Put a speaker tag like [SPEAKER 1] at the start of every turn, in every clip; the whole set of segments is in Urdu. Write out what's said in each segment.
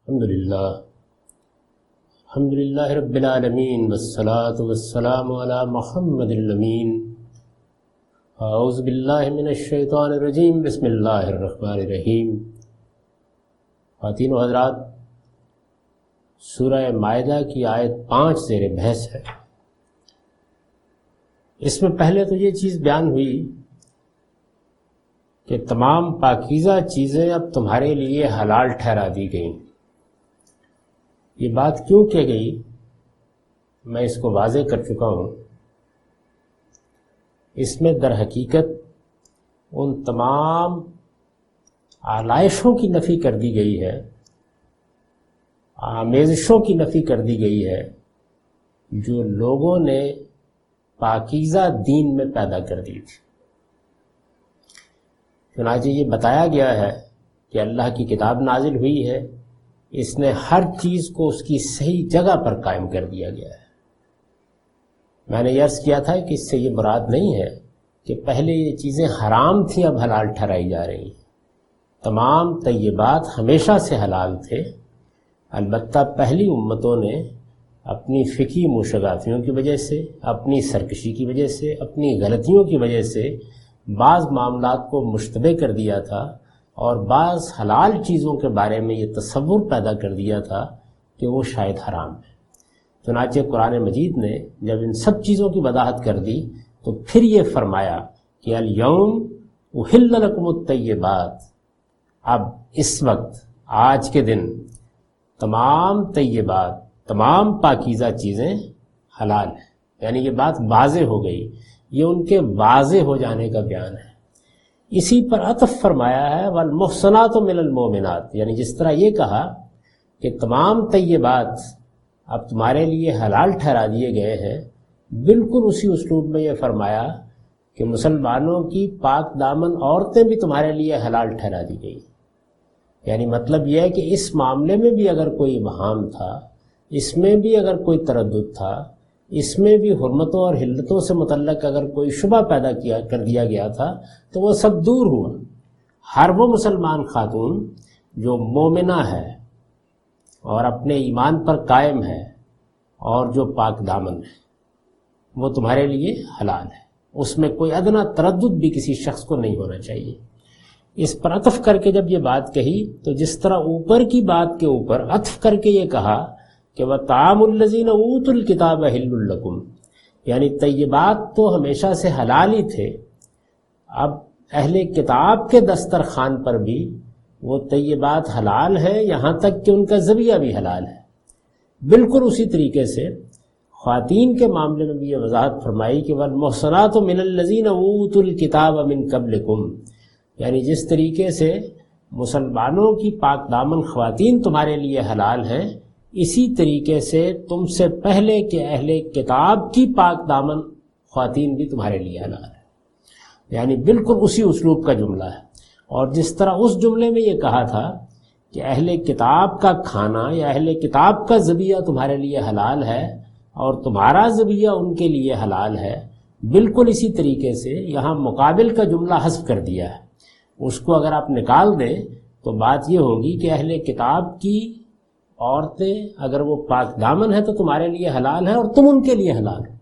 [SPEAKER 1] الحمدللہ رب العالمین والصلاة والسلام علی محمد الامین. اعوذ باللہ من الشیطان الرجیم. بسم اللہ الرحمن الرحیم. خواتین و حضرات، سورہ مائدہ کی آیت 5 زیر بحث ہے. اس میں پہلے تو یہ چیز بیان ہوئی کہ تمام پاکیزہ چیزیں اب تمہارے لیے حلال ٹھہرا دی گئیں. یہ بات کیوں کہ گئی میں اس کو واضح کر چکا ہوں. اس میں در حقیقت ان تمام آلائشوں کی نفی کر دی گئی ہے، آمیزشوں کی نفی کر دی گئی ہے جو لوگوں نے پاکیزہ دین میں پیدا کر دی تھی. چنانچہ یہ بتایا گیا ہے کہ اللہ کی کتاب نازل ہوئی ہے، اس نے ہر چیز کو اس کی صحیح جگہ پر قائم کر دیا گیا ہے. میں نے عرض کیا تھا کہ اس سے یہ مراد نہیں ہے کہ پہلے یہ چیزیں حرام تھیں اب حلال ٹھہرائی جا رہی ہیں. تمام طیبات ہمیشہ سے حلال تھے، البتہ پہلی امتوں نے اپنی فقہی موشگافیوں کی وجہ سے، اپنی سرکشی کی وجہ سے، اپنی غلطیوں کی وجہ سے بعض معاملات کو مشتبہ کر دیا تھا اور بعض حلال چیزوں کے بارے میں یہ تصور پیدا کر دیا تھا کہ وہ شاید حرام ہے. چنانچہ قرآن مجید نے جب ان سب چیزوں کی وضاحت کر دی تو پھر یہ فرمایا کہ الیوم احل لکم الطیبات، اب اس وقت آج کے دن تمام طیبات، تمام پاکیزہ چیزیں حلال ہیں. یعنی یہ بات واضح ہو گئی، یہ ان کے واضح ہو جانے کا بیان ہے. اسی پر عطف فرمایا ہے والمحصنات من المؤمنات، یعنی جس طرح یہ کہا کہ تمام طیبات اب تمہارے لیے حلال ٹھہرا دیے گئے ہیں، بالکل اسی اسلوب میں یہ فرمایا کہ مسلمانوں کی پاک دامن عورتیں بھی تمہارے لیے حلال ٹھہرا دی گئی. یعنی مطلب یہ ہے کہ اس معاملے میں بھی اگر کوئی ابہام تھا، اس میں بھی اگر کوئی تردد تھا، اس میں بھی حرمتوں اور حلتوں سے متعلق اگر کوئی شبہ پیدا کر دیا گیا تھا تو وہ سب دور ہوا. ہر وہ مسلمان خاتون جو مومنہ ہے اور اپنے ایمان پر قائم ہے اور جو پاک دامن ہے وہ تمہارے لیے حلال ہے. اس میں کوئی ادنیٰ تردد بھی کسی شخص کو نہیں ہونا چاہیے. اس پر عطف کر کے جب یہ بات کہی تو جس طرح اوپر کی بات کے اوپر عطف کر کے یہ کہا کہ وَطَعَامُ الَّذِينَ أُوتُوا الْكِتَابَ حِلٌّ لَكُمْ، یعنی طیبات تو ہمیشہ سے حلال ہی تھے، اب اہل کتاب کے دسترخوان پر بھی وہ طیبات حلال ہیں، یہاں تک کہ ان کا ذبیحہ بھی حلال ہے. بالکل اسی طریقے سے خواتین کے معاملے میں بھی یہ وضاحت فرمائی کہ وَالْمُحْصَنَاتُ مِنَ الَّذِينَ أُوتُوا الْكِتَابَ مِنْ قَبْلِكُمْ، یعنی جس طریقے سے مسلمانوں کی پاک دامن خواتین تمہارے لیے حلال ہیں، اسی طریقے سے تم سے پہلے کے اہل کتاب کی پاک دامن خواتین بھی تمہارے لیے حلال ہے. یعنی بالکل اسی اسلوب کا جملہ ہے. اور جس طرح اس جملے میں یہ کہا تھا کہ اہل کتاب کا کھانا یا اہل کتاب کا ذبیحہ تمہارے لیے حلال ہے اور تمہارا ذبیحہ ان کے لیے حلال ہے، بالکل اسی طریقے سے یہاں مقابل کا جملہ حذف کر دیا ہے. اس کو اگر آپ نکال دیں تو بات یہ ہوگی کہ اہل کتاب کی عورتیں اگر وہ پاک دامن ہے تو تمہارے لیے حلال ہے اور تم ان کے لیے حلال ہو.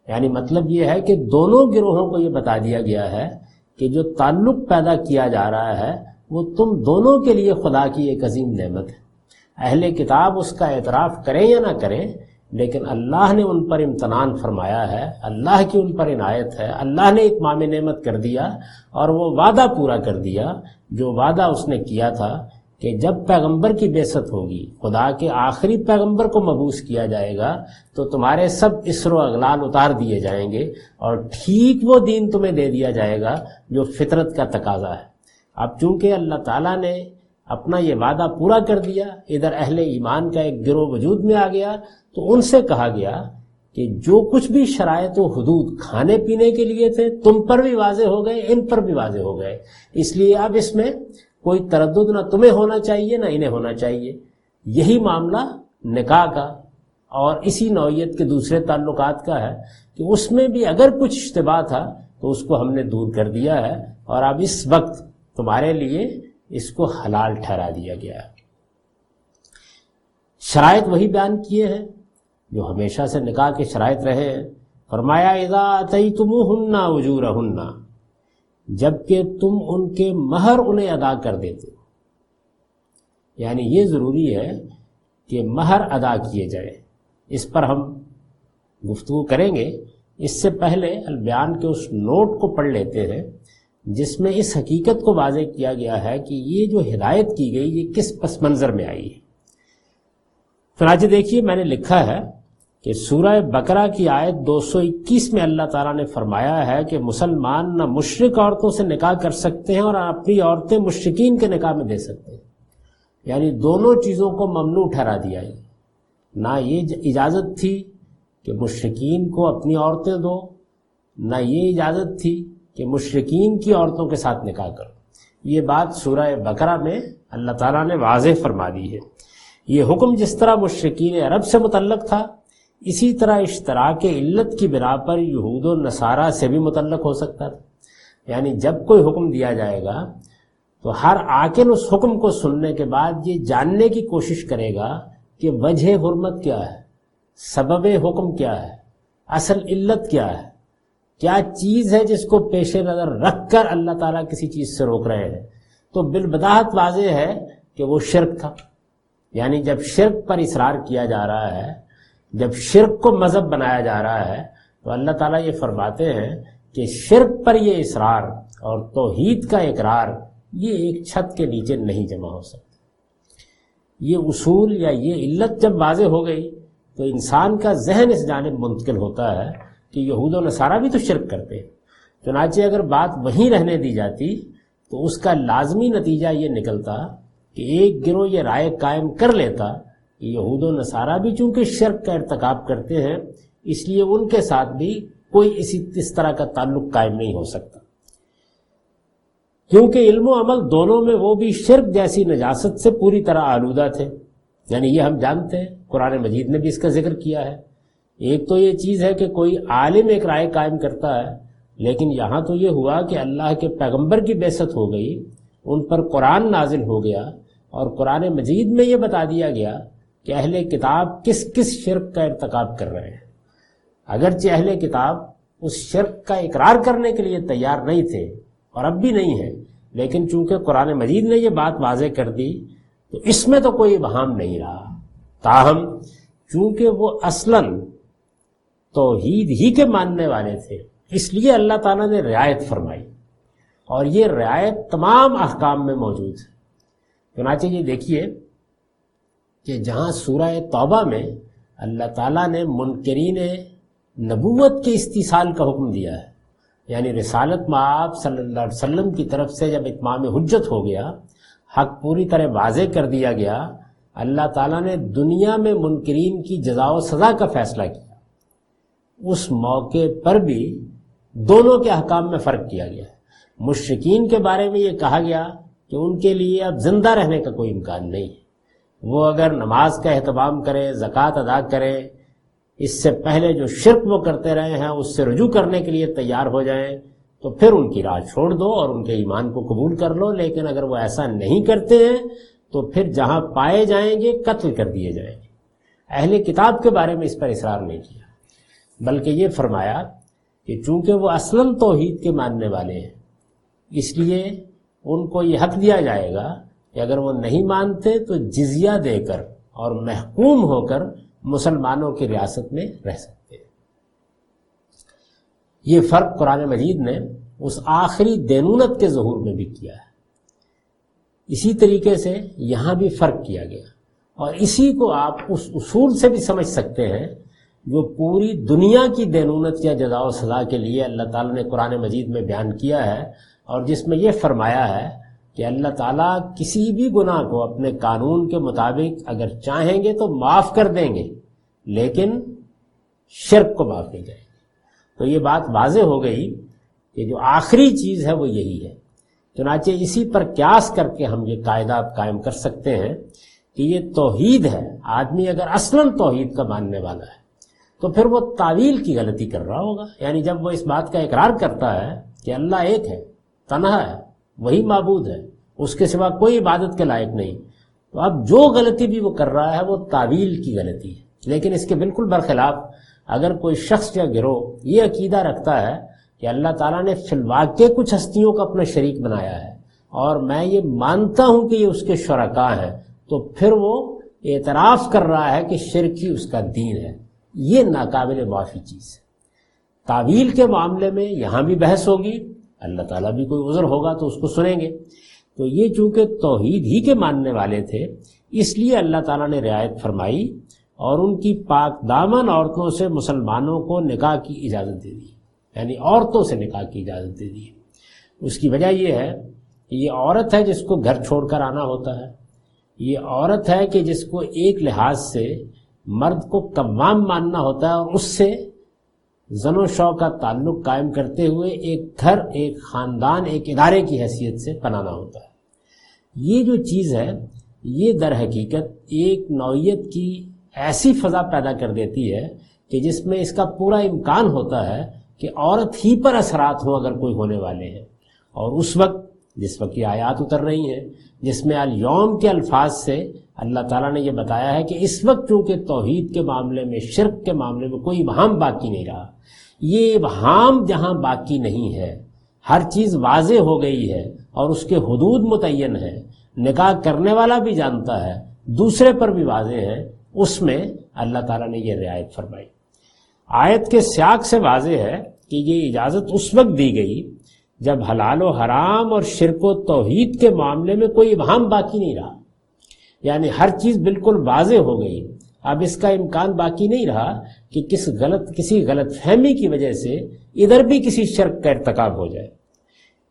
[SPEAKER 1] یعنی مطلب یہ ہے کہ دونوں گروہوں کو یہ بتا دیا گیا ہے کہ جو تعلق پیدا کیا جا رہا ہے وہ تم دونوں کے لیے خدا کی ایک عظیم نعمت ہے. اہل کتاب اس کا اعتراف کریں یا نہ کریں، لیکن اللہ نے ان پر امتنان فرمایا ہے، اللہ کی ان پر عنایت ہے، اللہ نے اتمام نعمت کر دیا اور وہ وعدہ پورا کر دیا جو وعدہ اس نے کیا تھا کہ جب پیغمبر کی بعثت ہوگی، خدا کے آخری پیغمبر کو مبعوث کیا جائے گا تو تمہارے سب اسر و اغلال اتار دیے جائیں گے اور ٹھیک وہ دین تمہیں دے دیا جائے گا جو فطرت کا تقاضا ہے. اب چونکہ اللہ تعالیٰ نے اپنا یہ وعدہ پورا کر دیا، ادھر اہل ایمان کا ایک گروہ وجود میں آ گیا، تو ان سے کہا گیا کہ جو کچھ بھی شرائط و حدود کھانے پینے کے لیے تھے تم پر بھی واضح ہو گئے، ان پر بھی واضح ہو گئے، اس لیے اب اس میں کوئی تردد نہ تمہیں ہونا چاہیے نہ انہیں ہونا چاہیے. یہی معاملہ نکاح کا اور اسی نوعیت کے دوسرے تعلقات کا ہے کہ اس میں بھی اگر کچھ اشتباہ تھا تو اس کو ہم نے دور کر دیا ہے اور اب اس وقت تمہارے لیے اس کو حلال ٹھہرا دیا گیا ہے. شرائط وہی بیان کیے ہیں جو ہمیشہ سے نکاح کے شرائط رہے ہیں. فرمایا اذا اتیتموہن اجورہن، جبکہ تم ان کے مہر انہیں ادا کر دیتے ہو. یعنی یہ ضروری ہے کہ مہر ادا کیے جائے. اس پر ہم گفتگو کریں گے. اس سے پہلے البیان کے اس نوٹ کو پڑھ لیتے ہیں جس میں اس حقیقت کو واضح کیا گیا ہے کہ یہ جو ہدایت کی گئی یہ کس پس منظر میں آئی ہے. چنانچہ دیکھیے میں نے لکھا ہے کہ سورہ بقرہ کی آیت 221 میں اللہ تعالیٰ نے فرمایا ہے کہ مسلمان نہ مشرک عورتوں سے نکاح کر سکتے ہیں اور اپنی عورتیں مشرکین کے نکاح میں دے سکتے ہیں. یعنی دونوں چیزوں کو ممنوع ٹھہرا دیا ہے. نہ یہ اجازت تھی کہ مشرکین کو اپنی عورتیں دو، نہ یہ اجازت تھی کہ مشرکین کی عورتوں کے ساتھ نکاح کرو. یہ بات سورہ بقرہ میں اللہ تعالیٰ نے واضح فرما دی ہے. یہ حکم جس طرح مشرکین عرب سے متعلق تھا، اسی طرح اشتراک علت کی بنا پر یہود و نصارہ سے بھی متعلق ہو سکتا تھا. یعنی جب کوئی حکم دیا جائے گا تو ہر عاقل اس حکم کو سننے کے بعد یہ جاننے کی کوشش کرے گا کہ وجہ حرمت کیا ہے، سبب حکم کیا ہے، اصل علت کیا ہے، کیا چیز ہے جس کو پیش نظر رکھ کر اللہ تعالیٰ کسی چیز سے روک رہے ہیں. تو بالبداہت واضح ہے کہ وہ شرک تھا. یعنی جب شرک پر اصرار کیا جا رہا ہے، جب شرک کو مذہب بنایا جا رہا ہے، تو اللہ تعالیٰ یہ فرماتے ہیں کہ شرک پر یہ اصرار اور توحید کا اقرار یہ ایک چھت کے نیچے نہیں جمع ہو سکتا. یہ اصول یا یہ علت جب واضح ہو گئی تو انسان کا ذہن اس جانب منتقل ہوتا ہے کہ یہود و نصارہ بھی تو شرک کرتے ہیں. چنانچہ اگر بات وہیں رہنے دی جاتی تو اس کا لازمی نتیجہ یہ نکلتا کہ ایک گروہ یہ رائے قائم کر لیتا کہ یہود و نصارہ بھی چونکہ شرک کا ارتکاب کرتے ہیں اس لیے ان کے ساتھ بھی کوئی اس طرح کا تعلق قائم نہیں ہو سکتا، کیونکہ علم و عمل دونوں میں وہ بھی شرک جیسی نجاست سے پوری طرح آلودہ تھے. یعنی یہ ہم جانتے ہیں، قرآن مجید نے بھی اس کا ذکر کیا ہے. ایک تو یہ چیز ہے کہ کوئی عالم ایک رائے قائم کرتا ہے، لیکن یہاں تو یہ ہوا کہ اللہ کے پیغمبر کی بعثت ہو گئی، ان پر قرآن نازل ہو گیا اور قرآن مجید میں یہ بتا دیا گیا کہ اہل کتاب کس کس شرک کا ارتکاب کر رہے ہیں. اگرچہ اہل کتاب اس شرک کا اقرار کرنے کے لیے تیار نہیں تھے اور اب بھی نہیں ہے، لیکن چونکہ قرآن مجید نے یہ بات واضح کر دی تو اس میں تو کوئی ابہام نہیں رہا. تاہم چونکہ وہ اصلاً توحید ہی کے ماننے والے تھے اس لیے اللہ تعالیٰ نے رعایت فرمائی، اور یہ رعایت تمام احکام میں موجود ہے. چنانچہ یہ دیکھیے کہ جہاں سورہ توبہ میں اللہ تعالیٰ نے منکرین نبوت کے استیصال کا حکم دیا ہے، یعنی رسالت مآب صلی اللہ علیہ وسلم کی طرف سے جب اتمام حجت ہو گیا، حق پوری طرح واضح کر دیا گیا، اللہ تعالیٰ نے دنیا میں منکرین کی جزا و سزا کا فیصلہ کیا. اس موقع پر بھی دونوں کے احکام میں فرق کیا گیا. مشرکین کے بارے میں یہ کہا گیا کہ ان کے لیے اب زندہ رہنے کا کوئی امکان نہیں ہے. وہ اگر نماز کا اہتمام کریں، زکوٰۃ ادا کریں، اس سے پہلے جو شرک وہ کرتے رہے ہیں اس سے رجوع کرنے کے لیے تیار ہو جائیں تو پھر ان کی راہ چھوڑ دو اور ان کے ایمان کو قبول کر لو. لیکن اگر وہ ایسا نہیں کرتے ہیں تو پھر جہاں پائے جائیں گے قتل کر دیے جائیں گے. اہل کتاب کے بارے میں اس پر اصرار نہیں کیا، بلکہ یہ فرمایا کہ چونکہ وہ اصلاً توحید کے ماننے والے ہیں اس لیے ان کو یہ حق دیا جائے گا کہ اگر وہ نہیں مانتے تو جزیہ دے کر اور محکوم ہو کر مسلمانوں کی ریاست میں رہ سکتے ہیں. یہ فرق قرآن مجید نے اس آخری دینونت کے ظہور میں بھی کیا ہے. اسی طریقے سے یہاں بھی فرق کیا گیا، اور اسی کو آپ اس اصول سے بھی سمجھ سکتے ہیں جو پوری دنیا کی دینونت یا جزا و سزا کے لیے اللہ تعالیٰ نے قرآن مجید میں بیان کیا ہے، اور جس میں یہ فرمایا ہے کہ اللہ تعالیٰ کسی بھی گناہ کو اپنے قانون کے مطابق اگر چاہیں گے تو معاف کر دیں گے، لیکن شرک کو معاف نہیں کریں گے. تو یہ بات واضح ہو گئی کہ جو آخری چیز ہے وہ یہی ہے. چنانچہ اسی پر قیاس کر کے ہم یہ قاعدہ قائم کر سکتے ہیں کہ یہ توحید ہے. آدمی اگر اصلاً توحید کا ماننے والا ہے تو پھر وہ تعویل کی غلطی کر رہا ہوگا. یعنی جب وہ اس بات کا اقرار کرتا ہے کہ اللہ ایک ہے، تنہا ہے، وہی معبود ہے، اس کے سوا کوئی عبادت کے لائق نہیں، تو اب جو غلطی بھی وہ کر رہا ہے وہ تعویل کی غلطی ہے، لیکن اس کے بالکل برخلاف اگر کوئی شخص یا گروہ یہ عقیدہ رکھتا ہے کہ اللہ تعالیٰ نے فی الواقع کچھ ہستیوں کو اپنا شریک بنایا ہے اور میں یہ مانتا ہوں کہ یہ اس کے شرکاء ہیں، تو پھر وہ اعتراف کر رہا ہے کہ شرک ہی اس کا دین ہے، یہ ناقابل معافی چیز ہے۔ تعویل کے معاملے میں یہاں بھی بحث ہوگی، اللہ تعالیٰ بھی کوئی عذر ہوگا تو اس کو سنیں گے۔ تو یہ چونکہ توحید ہی کے ماننے والے تھے، اس لیے اللہ تعالیٰ نے رعایت فرمائی اور ان کی پاک دامن عورتوں سے مسلمانوں کو نکاح کی اجازت دے دی، یعنی عورتوں سے نکاح کی اجازت دے دی۔ اس کی وجہ یہ ہے کہ یہ عورت ہے جس کو گھر چھوڑ کر آنا ہوتا ہے، یہ عورت ہے کہ جس کو ایک لحاظ سے مرد کو قوام ماننا ہوتا ہے اور اس سے زن و شو کا تعلق قائم کرتے ہوئے ایک گھر، ایک خاندان، ایک ادارے کی حیثیت سے بنانا ہوتا ہے۔ یہ جو چیز ہے یہ در حقیقت ایک نوعیت کی ایسی فضا پیدا کر دیتی ہے کہ جس میں اس کا پورا امکان ہوتا ہے کہ عورت ہی پر اثرات ہوں اگر کوئی ہونے والے ہیں۔ اور اس وقت جس وقت یہ آیات اتر رہی ہیں جس میں الیوم کے الفاظ سے اللہ تعالیٰ نے یہ بتایا ہے کہ اس وقت چونکہ توحید کے معاملے میں، شرک کے معاملے میں کوئی ابہام باقی نہیں رہا، یہ ابہام جہاں باقی نہیں ہے، ہر چیز واضح ہو گئی ہے اور اس کے حدود متعین ہیں، نکاح کرنے والا بھی جانتا ہے، دوسرے پر بھی واضح ہے، اس میں اللہ تعالیٰ نے یہ رعایت فرمائی۔ آیت کے سیاق سے واضح ہے کہ یہ اجازت اس وقت دی گئی جب حلال و حرام اور شرک و توحید کے معاملے میں کوئی ابہام باقی نہیں رہا، یعنی ہر چیز بالکل واضح ہو گئی۔ اب اس کا امکان باقی نہیں رہا کہ کسی غلط فہمی کی وجہ سے ادھر بھی کسی شرک کا ارتکاب ہو جائے۔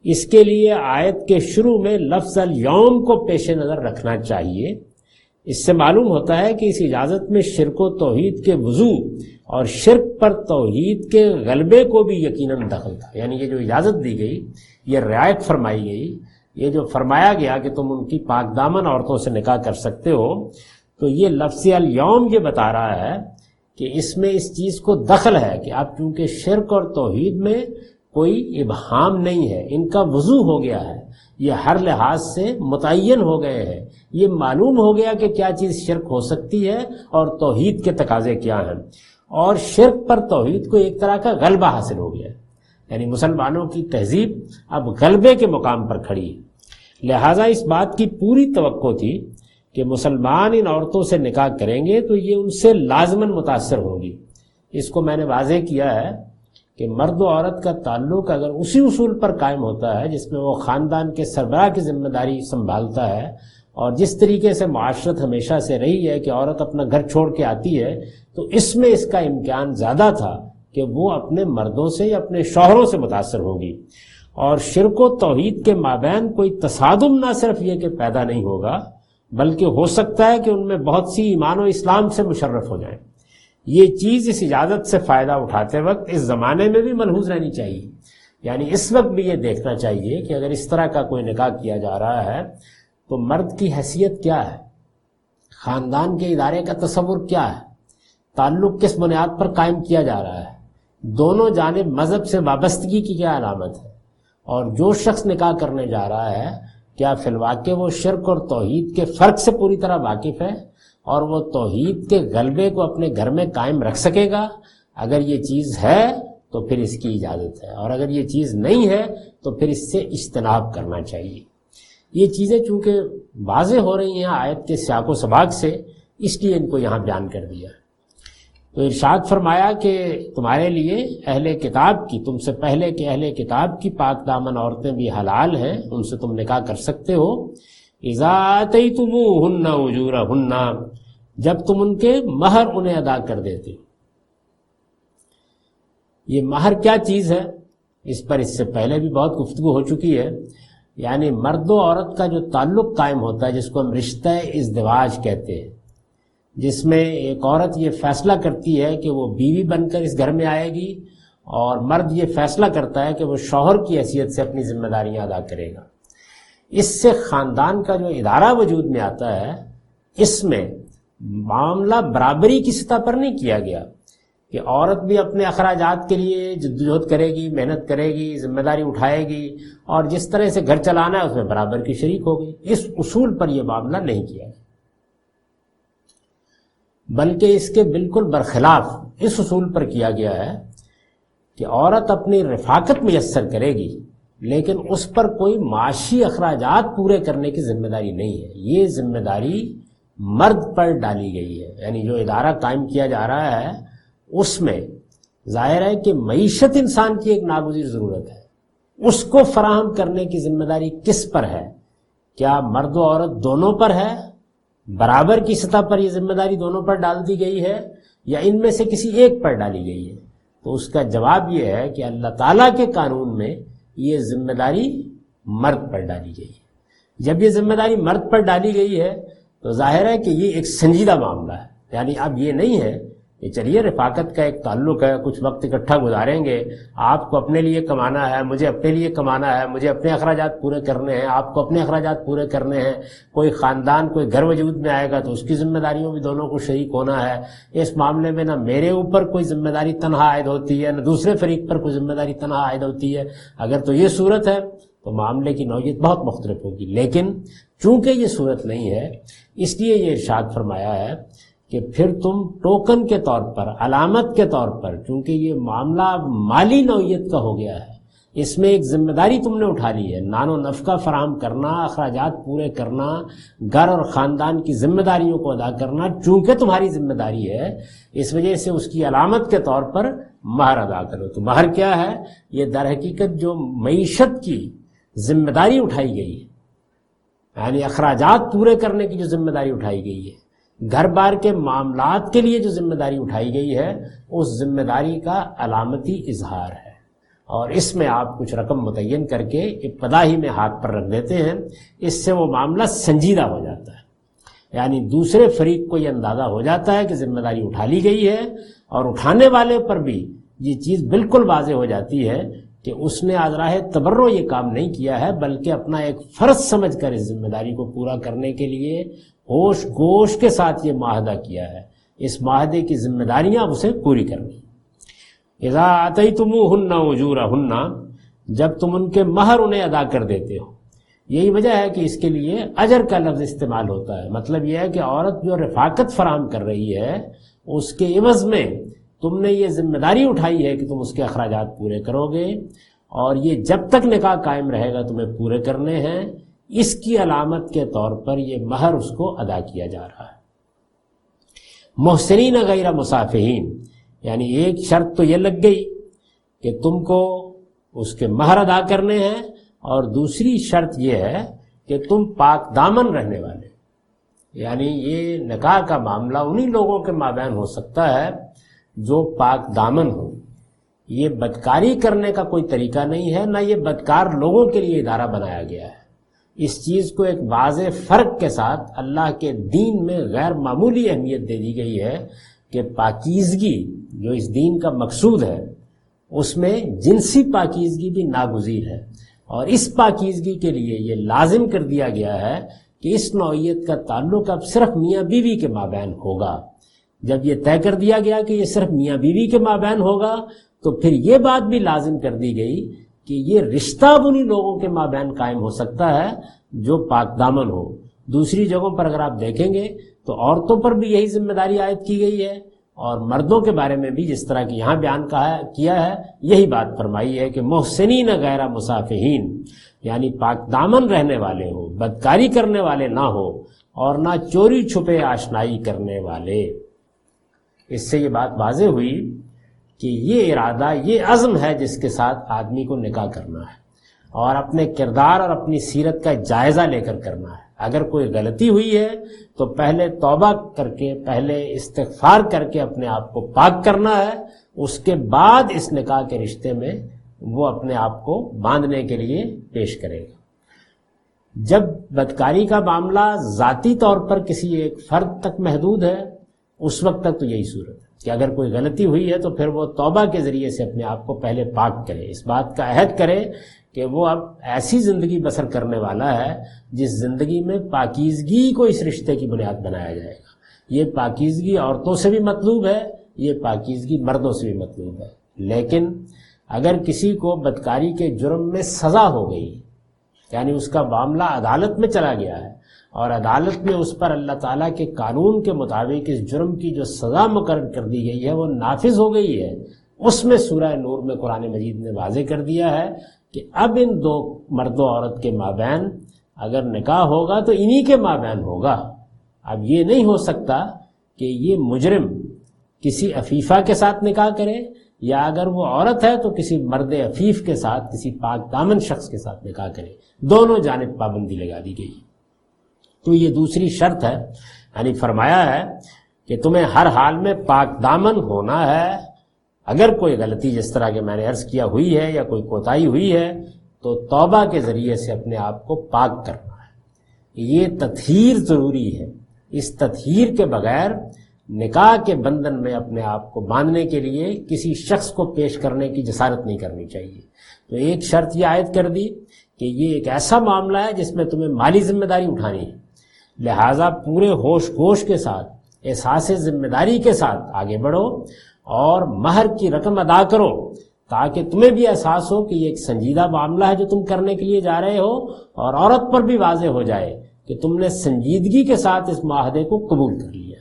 [SPEAKER 1] اس کے لیے آیت کے شروع میں لفظ الیوم کو پیش نظر رکھنا چاہیے۔ اس سے معلوم ہوتا ہے کہ اس اجازت میں شرک و توحید کے وضوح اور شرک پر توحید کے غلبے کو بھی یقیناً دخل تھا، یعنی یہ جو اجازت دی گئی، یہ رعایت فرمائی گئی، یہ جو فرمایا گیا کہ تم ان کی پاک دامن عورتوں سے نکاح کر سکتے ہو، تو یہ لفظ الیوم یہ بتا رہا ہے کہ اس میں اس چیز کو دخل ہے کہ اب چونکہ شرک اور توحید میں کوئی ابہام نہیں ہے، ان کا وضوح ہو گیا ہے، یہ ہر لحاظ سے متعین ہو گئے ہیں، یہ معلوم ہو گیا کہ کیا چیز شرک ہو سکتی ہے اور توحید کے تقاضے کیا ہیں، اور شرک پر توحید کو ایک طرح کا غلبہ حاصل ہو گیا ہے، یعنی مسلمانوں کی تہذیب اب غلبے کے مقام پر کھڑی ہے۔ لہٰذا اس بات کی پوری توقع تھی کہ مسلمان ان عورتوں سے نکاح کریں گے تو یہ ان سے لازماً متاثر ہوں گی۔ اس کو میں نے واضح کیا ہے کہ مرد و عورت کا تعلق اگر اسی اصول پر قائم ہوتا ہے جس میں وہ خاندان کے سربراہ کی ذمہ داری سنبھالتا ہے، اور جس طریقے سے معاشرت ہمیشہ سے رہی ہے کہ عورت اپنا گھر چھوڑ کے آتی ہے، تو اس میں اس کا امکان زیادہ تھا کہ وہ اپنے مردوں سے یا اپنے شوہروں سے متاثر ہوگی۔ اور شرک و توحید کے مابین کوئی تصادم نہ صرف یہ کہ پیدا نہیں ہوگا، بلکہ ہو سکتا ہے کہ ان میں بہت سی ایمان و اسلام سے مشرف ہو جائیں۔ یہ چیز اس اجازت سے فائدہ اٹھاتے وقت اس زمانے میں بھی ملحوظ رہنی چاہیے، یعنی اس وقت بھی یہ دیکھنا چاہیے کہ اگر اس طرح کا کوئی نکاح کیا جا رہا ہے تو مرد کی حیثیت کیا ہے، خاندان کے ادارے کا تصور کیا ہے، تعلق کس بنیاد پر قائم کیا جا رہا ہے، دونوں جانب مذہب سے وابستگی کی کیا علامت ہے، اور جو شخص نکاح کرنے جا رہا ہے کیا فی الواقع وہ شرک اور توحید کے فرق سے پوری طرح واقف ہے اور وہ توحید کے غلبے کو اپنے گھر میں قائم رکھ سکے گا؟ اگر یہ چیز ہے تو پھر اس کی اجازت ہے، اور اگر یہ چیز نہیں ہے تو پھر اس سے اجتناب کرنا چاہیے۔ یہ چیزیں چونکہ واضح ہو رہی ہیں آیت کے سیاق و سباق سے، اس لیے ان کو یہاں بیان کر دیا۔ تو ارشاد فرمایا کہ تمہارے لیے اہل کتاب کی، تم سے پہلے کے اہل کتاب کی پاک دامن عورتیں بھی حلال ہیں، ان سے تم نکاح کر سکتے ہو۔ اذا آتیتموہن اجورہن، جب تم ان کے مہر انہیں ادا کر دیتے ہو۔ یہ مہر کیا چیز ہے، اس پر اس سے پہلے بھی بہت گفتگو ہو چکی ہے۔ یعنی مرد و عورت کا جو تعلق قائم ہوتا ہے جس کو ہم رشتہ ازدواج کہتے ہیں، جس میں ایک عورت یہ فیصلہ کرتی ہے کہ وہ بیوی بن کر اس گھر میں آئے گی، اور مرد یہ فیصلہ کرتا ہے کہ وہ شوہر کی حیثیت سے اپنی ذمہ داریاں ادا کرے گا۔ اس سے خاندان کا جو ادارہ وجود میں آتا ہے، اس میں معاملہ برابری کی سطح پر نہیں کیا گیا کہ عورت بھی اپنے اخراجات کے لیے جدوجہد کرے گی، محنت کرے گی، ذمہ داری اٹھائے گی، اور جس طرح سے گھر چلانا ہے اس میں برابر کی شریک ہوگی۔ اس اصول پر یہ معاملہ نہیں کیا گیا۔ بلکہ اس کے بالکل برخلاف اس اصول پر کیا گیا ہے کہ عورت اپنی رفاقت میسر کرے گی لیکن اس پر کوئی معاشی اخراجات پورے کرنے کی ذمہ داری نہیں ہے. یہ ذمہ داری مرد پر ڈالی گئی ہے. یعنی جو ادارہ قائم کیا جا رہا ہے اس میں ظاہر ہے کہ معیشت انسان کی ایک ناگزیر ضرورت ہے، اس کو فراہم کرنے کی ذمہ داری کس پر ہے؟ کیا مرد و عورت دونوں پر ہے؟ برابر کی سطح پر یہ ذمہ داری دونوں پر ڈال دی گئی ہے یا ان میں سے کسی ایک پر ڈالی گئی ہے؟ تو اس کا جواب یہ ہے کہ اللہ تعالیٰ کے قانون میں یہ ذمہ داری مرد پر ڈالی گئی ہے. جب یہ ذمہ داری مرد پر ڈالی گئی ہے تو ظاہر ہے کہ یہ ایک سنجیدہ معاملہ ہے. یعنی اب یہ نہیں ہے کہ چلیے رفاقت کا ایک تعلق ہے، کچھ وقت اکٹھا گزاریں گے، آپ کو اپنے لیے کمانا ہے، مجھے اپنے لیے کمانا ہے، مجھے اپنے اخراجات پورے کرنے ہیں، آپ کو اپنے اخراجات پورے کرنے ہیں. کوئی خاندان کوئی گھر وجود میں آئے گا تو اس کی ذمہ داریوں بھی دونوں کو شریک ہونا ہے. اس معاملے میں نہ میرے اوپر کوئی ذمہ داری تنہا عائد ہوتی ہے نہ دوسرے فریق پر کوئی ذمہ داری تنہا عائد ہوتی ہے. اگر تو یہ صورت ہے تو معاملے کی نوعیت بہت مختلف ہوگی. لیکن چونکہ یہ صورت نہیں ہے اس لیے یہ ارشاد فرمایا ہے کہ پھر تم ٹوکن کے طور پر، علامت کے طور پر، چونکہ یہ معاملہ مالی نوعیت کا ہو گیا ہے، اس میں ایک ذمہ داری تم نے اٹھا لی ہے، نان و نفقہ فراہم کرنا، اخراجات پورے کرنا، گھر اور خاندان کی ذمہ داریوں کو ادا کرنا چونکہ تمہاری ذمہ داری ہے، اس وجہ سے اس کی علامت کے طور پر مہر ادا کرو. تو مہر کیا ہے؟ یہ در حقیقت جو معیشت کی ذمہ داری اٹھائی گئی ہے، یعنی اخراجات پورے کرنے کی جو ذمہ داری اٹھائی گئی ہے، گھر بار کے معاملات کے لیے جو ذمہ داری اٹھائی گئی ہے، اس ذمہ داری کا علامتی اظہار ہے. اور اس میں آپ کچھ رقم متعین کر کے ابتدا ہی میں ہاتھ پر رکھ دیتے ہیں، اس سے وہ معاملہ سنجیدہ ہو جاتا ہے. یعنی دوسرے فریق کو یہ اندازہ ہو جاتا ہے کہ ذمہ داری اٹھا لی گئی ہے، اور اٹھانے والے پر بھی یہ چیز بالکل واضح ہو جاتی ہے کہ اس نے از راہ تبرع یہ کام نہیں کیا ہے بلکہ اپنا ایک فرض سمجھ کر اس ذمہ داری کو پورا کرنے کے لیے ہوش گوش کے ساتھ یہ معاہدہ کیا ہے. اس معاہدے کی ذمہ داریاں اسے پوری کرنی. اذا آتیتموہن اجورہن، جب تم ان کے مہر انہیں ادا کر دیتے ہو. یہی وجہ ہے کہ اس کے لیے اجر کا لفظ استعمال ہوتا ہے. مطلب یہ ہے کہ عورت جو رفاقت فراہم کر رہی ہے اس کے عوض میں تم نے یہ ذمہ داری اٹھائی ہے کہ تم اس کے اخراجات پورے کرو گے، اور یہ جب تک نکاح قائم رہے گا تمہیں پورے کرنے ہیں. اس کی علامت کے طور پر یہ مہر اس کو ادا کیا جا رہا ہے. محسنین غیر مسافحین، یعنی ایک شرط تو یہ لگ گئی کہ تم کو اس کے مہر ادا کرنے ہیں، اور دوسری شرط یہ ہے کہ تم پاک دامن رہنے والے. یعنی یہ نکاح کا معاملہ انہی لوگوں کے مابین ہو سکتا ہے جو پاک دامن ہو. یہ بدکاری کرنے کا کوئی طریقہ نہیں ہے، نہ یہ بدکار لوگوں کے لیے ادارہ بنایا گیا ہے. اس چیز کو ایک واضح فرق کے ساتھ اللہ کے دین میں غیر معمولی اہمیت دے دی گئی ہے کہ پاکیزگی جو اس دین کا مقصود ہے اس میں جنسی پاکیزگی بھی ناگزیر ہے. اور اس پاکیزگی کے لیے یہ لازم کر دیا گیا ہے کہ اس نوعیت کا تعلق اب صرف میاں بیوی کے مابین ہوگا. جب یہ طے کر دیا گیا کہ یہ صرف میاں بیوی کے مابین ہوگا تو پھر یہ بات بھی لازم کر دی گئی کہ یہ رشتہ اب انہی لوگوں کے مابین قائم ہو سکتا ہے جو پاک دامن ہو. دوسری جگہوں پر اگر آپ دیکھیں گے تو عورتوں پر بھی یہی ذمہ داری عائد کی گئی ہے، اور مردوں کے بارے میں بھی جس طرح کی یہاں بیان کیا ہے یہی بات فرمائی ہے کہ محسنین غیر مسافحین، یعنی پاک دامن رہنے والے ہو، بدکاری کرنے والے نہ ہو، اور نہ چوری چھپے آشنائی کرنے والے. اس سے یہ بات واضح ہوئی کہ یہ ارادہ، یہ عزم ہے جس کے ساتھ آدمی کو نکاح کرنا ہے، اور اپنے کردار اور اپنی سیرت کا جائزہ لے کر کرنا ہے. اگر کوئی غلطی ہوئی ہے تو پہلے توبہ کر کے، پہلے استغفار کر کے اپنے آپ کو پاک کرنا ہے، اس کے بعد اس نکاح کے رشتے میں وہ اپنے آپ کو باندھنے کے لیے پیش کرے گا. جب بدکاری کا معاملہ ذاتی طور پر کسی ایک فرد تک محدود ہے اس وقت تک تو یہی صورت ہے کہ اگر کوئی غلطی ہوئی ہے تو پھر وہ توبہ کے ذریعے سے اپنے آپ کو پہلے پاک کرے، اس بات کا عہد کرے کہ وہ اب ایسی زندگی بسر کرنے والا ہے جس زندگی میں پاکیزگی کو اس رشتے کی بنیاد بنایا جائے گا. یہ پاکیزگی عورتوں سے بھی مطلوب ہے، یہ پاکیزگی مردوں سے بھی مطلوب ہے. لیکن اگر کسی کو بدکاری کے جرم میں سزا ہو گئی، یعنی اس کا معاملہ عدالت میں چلا گیا ہے، اور عدالت میں اس پر اللہ تعالیٰ کے قانون کے مطابق اس جرم کی جو سزا مقرر کر دی گئی ہے وہ نافذ ہو گئی ہے، اس میں سورہ نور میں قرآن مجید نے واضح کر دیا ہے کہ اب ان دو مرد و عورت کے مابین اگر نکاح ہوگا تو انہی کے مابین ہوگا۔ اب یہ نہیں ہو سکتا کہ یہ مجرم کسی عفیفہ کے ساتھ نکاح کرے، یا اگر وہ عورت ہے تو کسی مرد عفیف کے ساتھ، کسی پاک دامن شخص کے ساتھ نکاح کرے، دونوں جانب پابندی لگا دی گئی۔ تو یہ دوسری شرط ہے، یعنی فرمایا ہے کہ تمہیں ہر حال میں پاک دامن ہونا ہے، اگر کوئی غلطی جس طرح کہ میں نے عرض کیا ہوئی ہے یا کوئی کوتاہی ہوئی ہے تو توبہ کے ذریعے سے اپنے آپ کو پاک کرنا ہے۔ یہ تطہیر ضروری ہے، اس تطہیر کے بغیر نکاح کے بندھن میں اپنے آپ کو باندھنے کے لیے کسی شخص کو پیش کرنے کی جسارت نہیں کرنی چاہیے۔ تو ایک شرط یہ عائد کر دی کہ یہ ایک ایسا معاملہ ہے جس میں تمہیں مالی ذمہ داری اٹھانی ہے، لہٰذا پورے ہوش گوش کے ساتھ، احساس ذمہ داری کے ساتھ آگے بڑھو اور مہر کی رقم ادا کرو، تاکہ تمہیں بھی احساس ہو کہ یہ ایک سنجیدہ معاملہ ہے جو تم کرنے کے لیے جا رہے ہو، اور عورت پر بھی واضح ہو جائے کہ تم نے سنجیدگی کے ساتھ اس معاہدے کو قبول کر لیا۔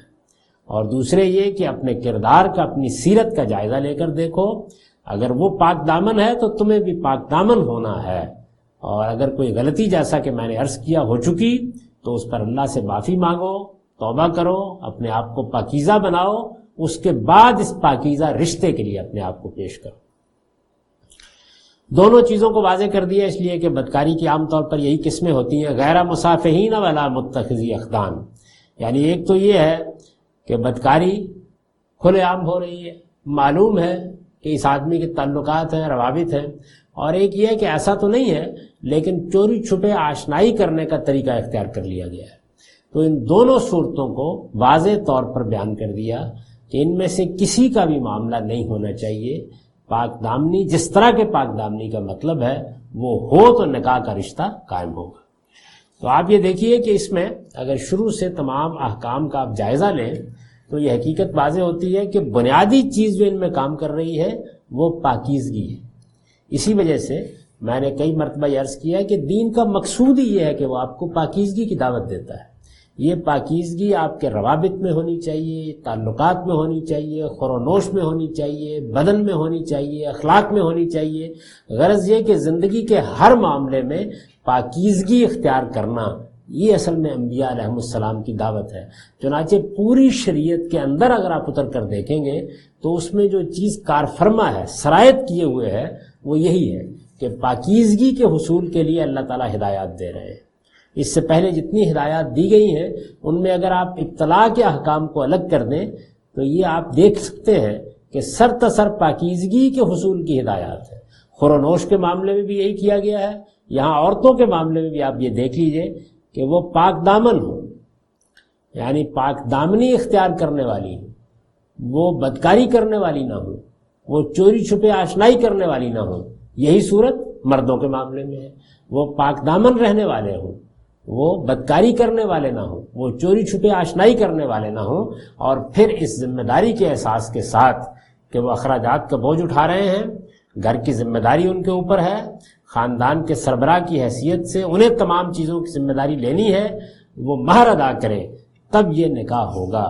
[SPEAKER 1] اور دوسرے یہ کہ اپنے کردار کا، اپنی سیرت کا جائزہ لے کر دیکھو، اگر وہ پاک دامن ہے تو تمہیں بھی پاک دامن ہونا ہے، اور اگر کوئی غلطی جیسا کہ میں نے عرض کیا ہو چکی تو اس پر اللہ سے معافی مانگو، توبہ کرو، اپنے آپ کو پاکیزہ بناؤ، اس کے بعد اس پاکیزہ رشتے کے لیے اپنے آپ کو پیش کرو۔ دونوں چیزوں کو واضح کر دیا، اس لیے کہ بدکاری کی عام طور پر یہی قسمیں ہوتی ہیں، غیر مصافحین ولا متخذی اخدان، یعنی ایک تو یہ ہے کہ بدکاری کھلے عام ہو رہی ہے، معلوم ہے کہ اس آدمی کے تعلقات ہیں، روابط ہیں، اور ایک یہ ہے کہ ایسا تو نہیں ہے لیکن چوری چھپے آشنائی کرنے کا طریقہ اختیار کر لیا گیا ہے۔ تو ان دونوں صورتوں کو واضح طور پر بیان کر دیا کہ ان میں سے کسی کا بھی معاملہ نہیں ہونا چاہیے۔ پاک دامنی، جس طرح کے پاک دامنی کا مطلب ہے وہ ہو تو نکاح کا رشتہ قائم ہوگا۔ تو آپ یہ دیکھیے کہ اس میں اگر شروع سے تمام احکام کا آپ جائزہ لیں تو یہ حقیقت واضح ہوتی ہے کہ بنیادی چیز جو ان میں کام کر رہی ہے وہ پاکیزگی ہے۔ اسی وجہ سے میں نے کئی مرتبہ یہ عرض کیا کہ دین کا مقصود ہی یہ ہے کہ وہ آپ کو پاکیزگی کی دعوت دیتا ہے۔ یہ پاکیزگی آپ کے روابط میں ہونی چاہیے، تعلقات میں ہونی چاہیے، خور و نوش میں ہونی چاہیے، بدن میں ہونی چاہیے، اخلاق میں ہونی چاہیے۔ غرض یہ کہ زندگی کے ہر معاملے میں پاکیزگی اختیار کرنا، یہ اصل میں انبیاء علیہ السلام کی دعوت ہے۔ چنانچہ پوری شریعت کے اندر اگر آپ اتر کر دیکھیں گے تو اس میں جو چیز کار فرما ہے، سرایت کیے ہوئے ہے، وہ یہی ہے کہ پاکیزگی کے حصول کے لیے اللہ تعالیٰ ہدایات دے رہے ہیں۔ اس سے پہلے جتنی ہدایات دی گئی ہیں ان میں اگر آپ ابتلاء کے احکام کو الگ کر دیں تو یہ آپ دیکھ سکتے ہیں کہ سرتاسر پاکیزگی کے حصول کی ہدایات ہے۔ خور و نوش کے معاملے میں بھی یہی کیا گیا ہے، یہاں عورتوں کے معاملے میں بھی آپ یہ دیکھ لیجئے کہ وہ پاک دامن ہو، یعنی پاک دامنی اختیار کرنے والی ہو، وہ بدکاری کرنے والی نہ ہو، وہ چوری چھپے آشنائی کرنے والی نہ ہو۔ یہی صورت مردوں کے معاملے میں ہے، وہ پاک دامن رہنے والے ہوں، وہ بدکاری کرنے والے نہ ہوں، وہ چوری چھپے آشنائی کرنے والے نہ ہوں، اور پھر اس ذمہ داری کے احساس کے ساتھ کہ وہ اخراجات کا بوجھ اٹھا رہے ہیں، گھر کی ذمہ داری ان کے اوپر ہے، خاندان کے سربراہ کی حیثیت سے انہیں تمام چیزوں کی ذمہ داری لینی ہے، وہ مہر ادا کریں، تب یہ نکاح ہوگا،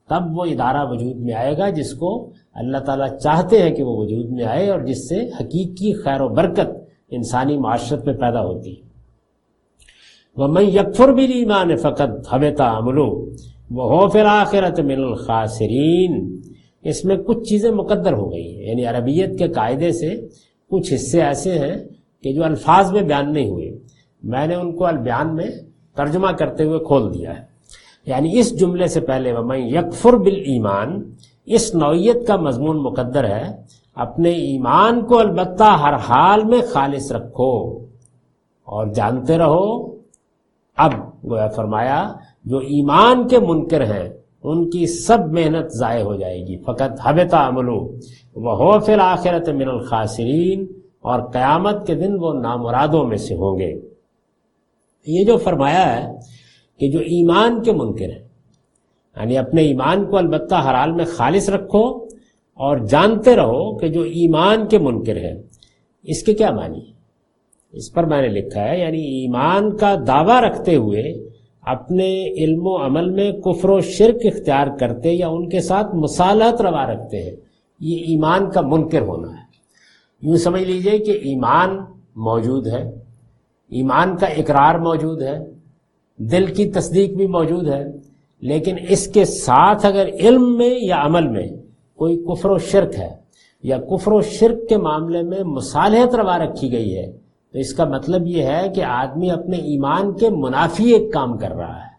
[SPEAKER 1] تب وہ ادارہ وجود میں آئے گا جس کو اللہ تعالیٰ چاہتے ہیں کہ وہ وجود میں آئے، اور جس سے حقیقی خیر و برکت انسانی معاشرت میں پیدا ہوتی۔ وَمَن يَكْفُرْ بِالْإِيمَانِ فَقَدْ حَبِطَ عَمَلُهُ وَهُوَ فِي الْآخِرَةِ مِنَ الْخَاسِرِينَ۔ اس میں کچھ چیزیں مقدر ہو گئی ہیں، یعنی عربیت کے قاعدے سے کچھ حصے ایسے ہیں کہ جو الفاظ میں بیان نہیں ہوئے، میں نے ان کو البیان میں ترجمہ کرتے ہوئے کھول دیا ہے۔ یعنی اس جملے سے پہلے وَمَن يَكْفُرْ بِالْإِيمَانِ، اس نوعیت کا مضمون مقدر ہے، اپنے ایمان کو البتہ ہر حال میں خالص رکھو اور جانتے رہو۔ اب گویا فرمایا جو ایمان کے منکر ہیں ان کی سب محنت ضائع ہو جائے گی، فقط حبط عملو وہو فی الآخرۃ من الخاسرین، اور قیامت کے دن وہ نامرادوں میں سے ہوں گے۔ یہ جو فرمایا ہے کہ جو ایمان کے منکر ہیں، یعنی اپنے ایمان کو البتہ ہر حال میں خالص رکھو اور جانتے رہو کہ جو ایمان کے منکر ہیں، اس کے کیا معنی ہے؟ اس پر میں نے لکھا ہے یعنی ایمان کا دعویٰ رکھتے ہوئے اپنے علم و عمل میں کفر و شرک اختیار کرتے یا ان کے ساتھ مصالحت روا رکھتے ہیں، یہ ایمان کا منکر ہونا ہے۔ یوں سمجھ لیجئے کہ ایمان موجود ہے، ایمان کا اقرار موجود ہے، دل کی تصدیق بھی موجود ہے، لیکن اس کے ساتھ اگر علم میں یا عمل میں کوئی کفر و شرک ہے یا کفر و شرک کے معاملے میں مصالحت روا رکھی گئی ہے، تو اس کا مطلب یہ ہے کہ آدمی اپنے ایمان کے منافی ایک کام کر رہا ہے۔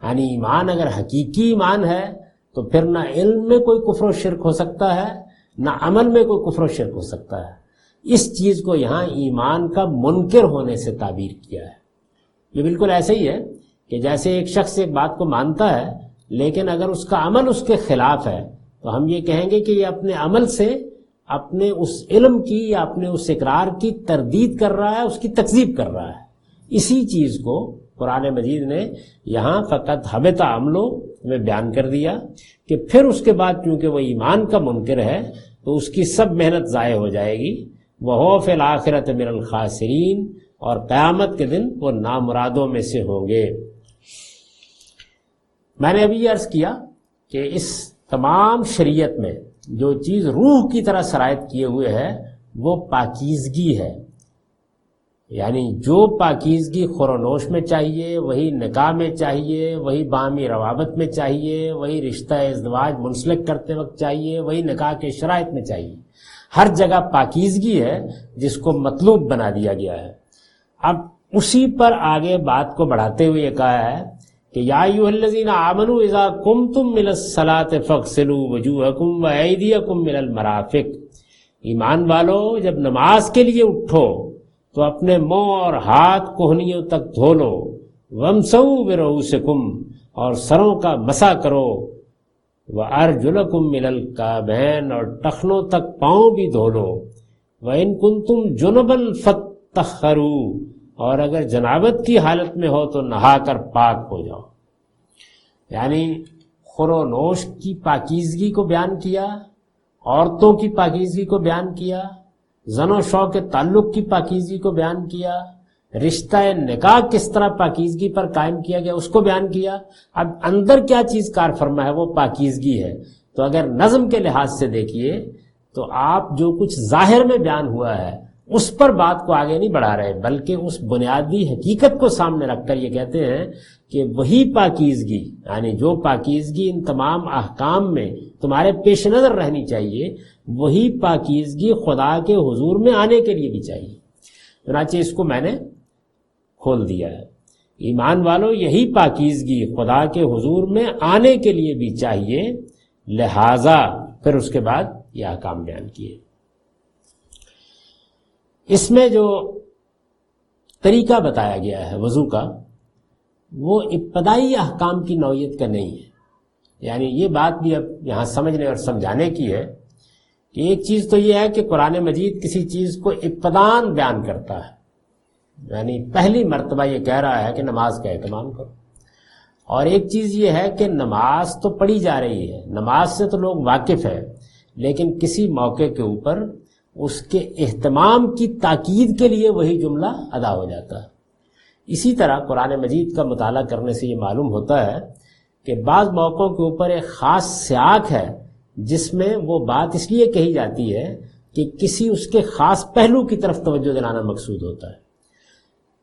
[SPEAKER 1] یعنی ایمان اگر حقیقی ایمان ہے تو پھر نہ علم میں کوئی کفر و شرک ہو سکتا ہے، نہ عمل میں کوئی کفر و شرک ہو سکتا ہے۔ اس چیز کو یہاں ایمان کا منکر ہونے سے تعبیر کیا ہے۔ یہ بالکل ایسا ہی ہے کہ جیسے ایک شخص ایک بات کو مانتا ہے لیکن اگر اس کا عمل اس کے خلاف ہے تو ہم یہ کہیں گے کہ یہ اپنے عمل سے اپنے اس علم کی یا اپنے اس اقرار کی تردید کر رہا ہے، اس کی تکذیب کر رہا ہے۔ اسی چیز کو قرآن مجید نے یہاں فقط حبط عملو میں بیان کر دیا کہ پھر اس کے بعد کیونکہ وہ ایمان کا منکر ہے تو اس کی سب محنت ضائع ہو جائے گی، وَهُوَ فِي الْآخِرَةِ مِنَ الْخَاسِرِينَ، اور قیامت کے دن وہ نامرادوں میں سے ہوں گے۔ میں نے ابھی یہ عرض کیا کہ اس تمام شریعت میں جو چیز روح کی طرح سرایت کیے ہوئے ہے وہ پاکیزگی ہے، یعنی جو پاکیزگی خور و نوش میں چاہیے وہی نکاح میں چاہیے، وہی باہمی روابط میں چاہیے، وہی رشتہ ازدواج منسلک کرتے وقت چاہیے، وہی نکاح کے شرائط میں چاہیے۔ ہر جگہ پاکیزگی ہے جس کو مطلوب بنا دیا گیا ہے۔ اب اسی پر آگے بات کو بڑھاتے ہوئے یہ کہا ہے کہ یا ایھا الذین آمنوا اذا قمتم من الصلاۃ فاغسلوا وجوہکم وایدیکم من المرافق، ایمان والو جب نماز کے لیے اٹھو تو اپنے منہ اور ہاتھ کوہنیوں تک دھو لو، وامسحوا برؤوسکم، اور سروں کا مسح کرو، وارجلکم من الکعبین، اور ٹخنوں تک پاؤں بھی دھو لو، وان کنتم جنبا فطہروا، اور اگر جنابت کی حالت میں ہو تو نہا کر پاک ہو جاؤ۔ یعنی خور و نوش کی پاکیزگی کو بیان کیا، عورتوں کی پاکیزگی کو بیان کیا، زن و شوق کے تعلق کی پاکیزگی کو بیان کیا، رشتہ نکاح کس طرح پاکیزگی پر قائم کیا گیا اس کو بیان کیا۔ اب اندر کیا چیز کار فرما ہے وہ پاکیزگی ہے۔ تو اگر نظم کے لحاظ سے دیکھیے تو آپ جو کچھ ظاہر میں بیان ہوا ہے اس پر بات کو آگے نہیں بڑھا رہے، بلکہ اس بنیادی حقیقت کو سامنے رکھ کر یہ کہتے ہیں کہ وہی پاکیزگی، یعنی جو پاکیزگی ان تمام احکام میں تمہارے پیش نظر رہنی چاہیے، وہی پاکیزگی خدا کے حضور میں آنے کے لیے بھی چاہیے۔ چنانچہ اس کو میں نے کھول دیا ہے، ایمان والو یہی پاکیزگی خدا کے حضور میں آنے کے لیے بھی چاہیے، لہذا پھر اس کے بعد یہ احکام بیان کیے۔ اس میں جو طریقہ بتایا گیا ہے وضو کا وہ ابتدائی احکام کی نوعیت کا نہیں ہے، یعنی یہ بات بھی اب یہاں سمجھنے اور سمجھانے کی ہے کہ ایک چیز تو یہ ہے کہ قرآن مجید کسی چیز کو ابتداً بیان کرتا ہے، یعنی پہلی مرتبہ یہ کہہ رہا ہے کہ نماز کا اہتمام کرو، اور ایک چیز یہ ہے کہ نماز تو پڑھی جا رہی ہے، نماز سے تو لوگ واقف ہیں، لیکن کسی موقع کے اوپر اس کے اہتمام کی تاکید کے لیے وہی جملہ ادا ہو جاتا ہے۔ اسی طرح قرآن مجید کا مطالعہ کرنے سے یہ معلوم ہوتا ہے کہ بعض موقعوں کے اوپر ایک خاص سیاق ہے جس میں وہ بات اس لیے کہی جاتی ہے کہ کسی اس کے خاص پہلو کی طرف توجہ دلانا مقصود ہوتا ہے۔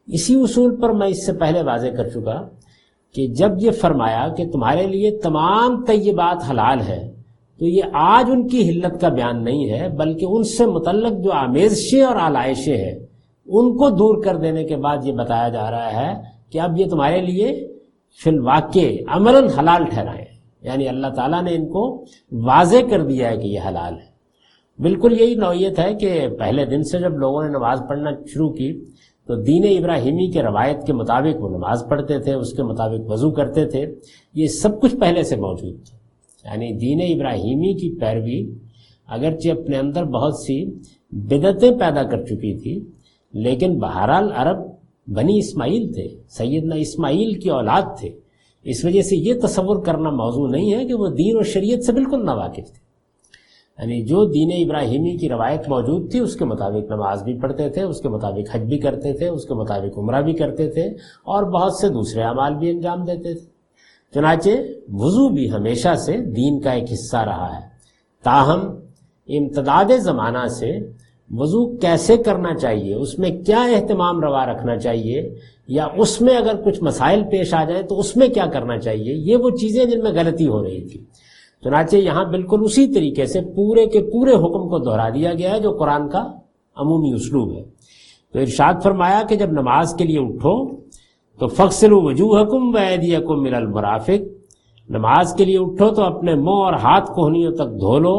[SPEAKER 1] اسی اصول پر میں اس سے پہلے واضح کر چکا کہ جب یہ فرمایا کہ تمہارے لیے تمام طیبات حلال ہیں تو یہ آج ان کی حلت کا بیان نہیں ہے، بلکہ ان سے متعلق جو آمیزشیں اور آلائشیں ہیں ان کو دور کر دینے کے بعد یہ بتایا جا رہا ہے کہ اب یہ تمہارے لیے فی الواقع عملاً حلال ٹھہرائیں، یعنی اللہ تعالیٰ نے ان کو واضح کر دیا ہے کہ یہ حلال ہے۔ بالکل یہی نوعیت ہے کہ پہلے دن سے جب لوگوں نے نماز پڑھنا شروع کی تو دین ابراہیمی کے روایت کے مطابق وہ نماز پڑھتے تھے، اس کے مطابق وضو کرتے تھے، یہ سب کچھ پہلے سے موجود تھا۔ یعنی دین ابراہیمی کی پیروی اگرچہ اپنے اندر بہت سی بدعتیں پیدا کر چکی تھی، لیکن بہرحال عرب بنی اسماعیل تھے، سیدنا اسماعیل کی اولاد تھے، اس وجہ سے یہ تصور کرنا موضوع نہیں ہے کہ وہ دین اور شریعت سے بالکل ناواقف تھے۔ یعنی جو دین ابراہیمی کی روایت موجود تھی اس کے مطابق نماز بھی پڑھتے تھے، اس کے مطابق حج بھی کرتے تھے، اس کے مطابق عمرہ بھی کرتے تھے، اور بہت سے دوسرے اعمال بھی انجام دیتے تھے۔ چنانچہ وضو بھی ہمیشہ سے دین کا ایک حصہ رہا ہے، تاہم امتداد زمانہ سے وضو کیسے کرنا چاہیے، اس میں کیا اہتمام روا رکھنا چاہیے، یا اس میں اگر کچھ مسائل پیش آ جائیں تو اس میں کیا کرنا چاہیے، یہ وہ چیزیں جن میں غلطی ہو رہی تھی۔ چنانچہ یہاں بالکل اسی طریقے سے پورے کے پورے حکم کو دہرا دیا گیا ہے جو قرآن کا عمومی اسلوب ہے۔ تو ارشاد فرمایا کہ جب نماز کے لیے اٹھو تو فَاغْسِلُوا وُجُوهَكُمْ وَأَيْدِيَكُمْ إِلَى الْمَرَافِقِ، نماز کے لیے اٹھو تو اپنے منہ اور ہاتھ کوہنیوں تک دھو لو،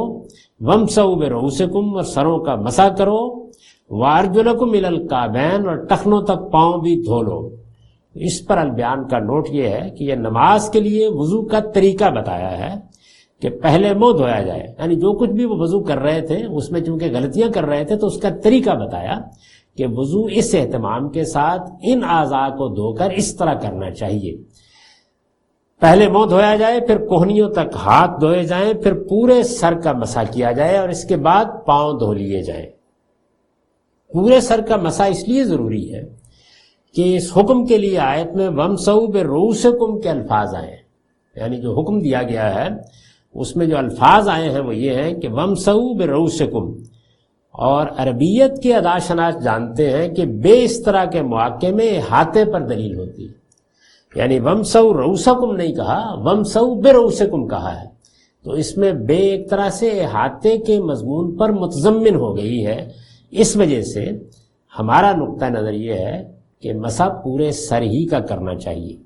[SPEAKER 1] وَامْسَحُوا بِرُؤُوسِكُمْ، اور سروں کا مسح کرو، وَأَرْجُلَكُمْ إِلَى الْكَعْبَيْنِ، اور ٹخنوں تک پاؤں بھی دھو لو۔ اس پر البیان کا نوٹ یہ ہے کہ یہ نماز کے لیے وضو کا طریقہ بتایا ہے کہ پہلے منہ دھویا جائے، یعنی جو کچھ بھی وہ وضو کر رہے تھے اس میں چونکہ غلطیاں کر رہے تھے تو اس کا طریقہ بتایا کہ وضو اس اہتمام کے ساتھ ان اعضاء کو دھو کر اس طرح کرنا چاہیے۔ پہلے منہ دھویا جائے، پھر کوہنیوں تک ہاتھ دھوئے جائیں، پھر پورے سر کا مسح کیا جائے، اور اس کے بعد پاؤں دھو لیے جائیں۔ پورے سر کا مسح اس لیے ضروری ہے کہ اس حکم کے لیے آیت میں وَامْسَحُوا بِرُؤُوسِكُمْ کے الفاظ آئے ہیں، یعنی جو حکم دیا گیا ہے اس میں جو الفاظ آئے ہیں وہ یہ ہیں کہ وَامْسَحُوا بِرُؤُوسِكُمْ، اور عربیت کے اداشناس جانتے ہیں کہ بے اس طرح کے مواقع میں احاطے پر دلیل ہوتی ہے، یعنی وَامْسَحُوا رُؤُوسَكُمْ نہیں کہا، وَامْسَحُوا بِرُؤُوسِكُمْ کہا ہے، تو اس میں بے ایک طرح سے احاطے کے مضمون پر متضمن ہو گئی ہے۔ اس وجہ سے ہمارا نقطہ نظر یہ ہے کہ مسح پورے سر ہی کا کرنا چاہیے۔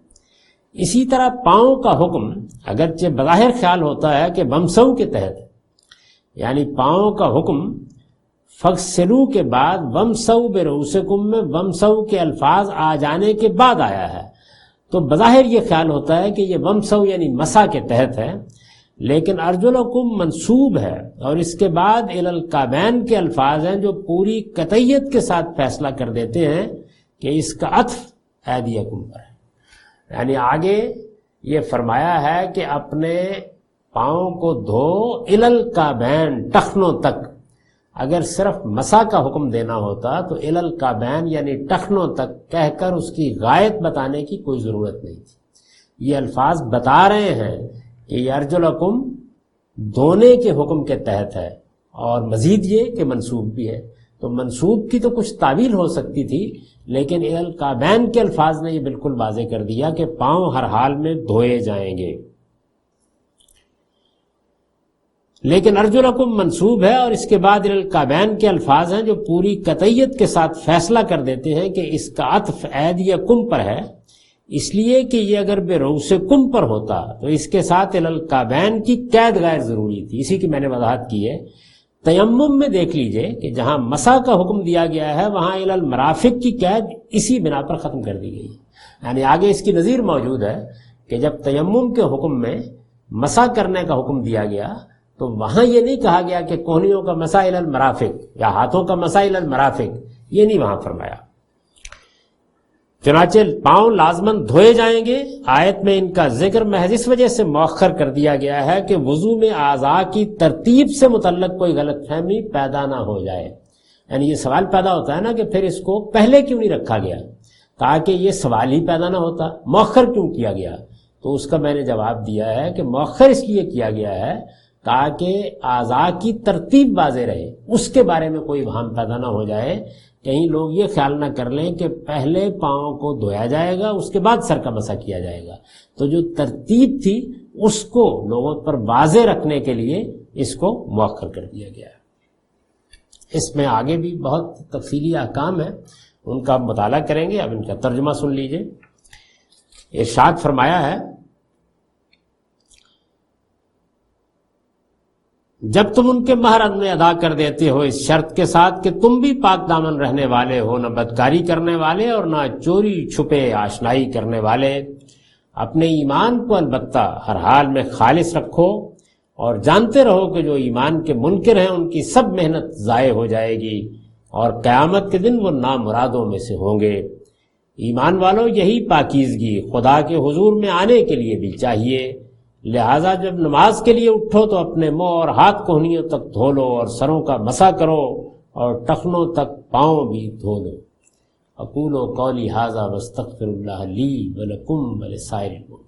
[SPEAKER 1] اسی طرح پاؤں کا حکم اگرچہ بظاہر خیال ہوتا ہے کہ وَامْسَحُوا کے تحت، یعنی پاؤں کا حکم فَاغْسِلُوا کے بعد وَامْسَحُوا بِرُؤُوسِكُمْ میں وَامْسَحُوا کے الفاظ آ جانے کے بعد آیا ہے، تو بظاہر یہ خیال ہوتا ہے کہ یہ وَامْسَحُوا یعنی مسح کے تحت ہے، لیکن ارجلکم منصوب ہے، اور اس کے بعد الی الکعبین کے الفاظ ہیں جو پوری قطعیت کے ساتھ فیصلہ کر دیتے ہیں کہ اس کا عطف ایدیکم پر ہے، یعنی آگے یہ فرمایا ہے کہ اپنے پاؤں کو دھو الی الکعبین، ٹخنوں تک۔ اگر صرف مسح کا حکم دینا ہوتا تو الی الکعبین یعنی ٹخنوں تک کہہ کر اس کی غایت بتانے کی کوئی ضرورت نہیں تھی۔ یہ الفاظ بتا رہے ہیں کہ یہ ارجلکم دھونے کے حکم کے تحت ہے، اور مزید یہ کہ منصوب بھی ہے، تو منصوب کی تو کچھ تعویل ہو سکتی تھی، لیکن الی الکعبین کے الفاظ نے یہ بالکل واضح کر دیا کہ پاؤں ہر حال میں دھوئے جائیں گے۔ لیکن ارجلکم منصوب ہے، اور اس کے بعد الی الکعبین کے الفاظ ہیں جو پوری قطعیت کے ساتھ فیصلہ کر دیتے ہیں کہ اس کا عطف ایدیکم پر ہے، اس لیے کہ یہ اگر برؤوسکم پر ہوتا تو اس کے ساتھ الی الکعبین کی قید غیر ضروری تھی۔ اسی کی میں نے وضاحت کی ہے۔ تیمم میں دیکھ لیجئے کہ جہاں مسح کا حکم دیا گیا ہے وہاں الی المرافق کی قید اسی بنا پر ختم کر دی گئی، یعنی آگے اس کی نظیر موجود ہے کہ جب تیمم کے حکم میں مسح کرنے کا حکم دیا گیا تو وہاں یہ نہیں کہا گیا کہ کوہنیوں کا مسح الی المرافق یا ہاتھوں کا مسح الی المرافق، یہ نہیں وہاں فرمایا۔ چنانچہ پاؤں لازماً دھوئے جائیں گے۔ آیت میں ان کا ذکر محض اس وجہ سے مؤخر کر دیا گیا ہے کہ وضو میں اعضاء کی ترتیب سے متعلق کوئی غلط فہمی پیدا نہ ہو جائے، یعنی یہ سوال پیدا ہوتا ہے نا کہ پھر اس کو پہلے کیوں نہیں رکھا گیا، تاکہ یہ سوال ہی پیدا نہ ہوتا، مؤخر کیوں کیا گیا؟ تو اس کا میں نے جواب دیا ہے کہ مؤخر اس لیے کیا گیا ہے تاکہ اعضاء کی ترتیب واضح رہے، اس کے بارے میں کوئی وہم پیدا نہ ہو جائے، کہیں لوگ یہ خیال نہ کر لیں کہ پہلے پاؤں کو دھویا جائے گا اس کے بعد سر کا مسح کیا جائے گا۔ تو جو ترتیب تھی اس کو لوگوں پر واضح رکھنے کے لیے اس کو مؤخر کر دیا گیا ہے۔ اس میں آگے بھی بہت تفصیلی احکام ہیں، ان کا مطالعہ کریں گے۔ اب ان کا ترجمہ سن لیجئے۔ ارشاد فرمایا ہے جب تم ان کے مہر میں ادا کر دیتے ہو اس شرط کے ساتھ کہ تم بھی پاک دامن رہنے والے ہو، نہ بدکاری کرنے والے اور نہ چوری چھپے آشنائی کرنے والے، اپنے ایمان کو البتہ ہر حال میں خالص رکھو، اور جانتے رہو کہ جو ایمان کے منکر ہیں ان کی سب محنت ضائع ہو جائے گی، اور قیامت کے دن وہ نامرادوں میں سے ہوں گے۔ ایمان والو، یہی پاکیزگی خدا کے حضور میں آنے کے لیے بھی چاہیے، لہذا جب نماز کے لیے اٹھو تو اپنے منہ اور ہاتھ کوہنیوں تک دھو لو اور سروں کا مسح کرو اور ٹخنوں تک پاؤں بھی دھو لو۔ اقول قولی ھذا واستغفر اللہ لی ولکم ولسائر المؤمنین۔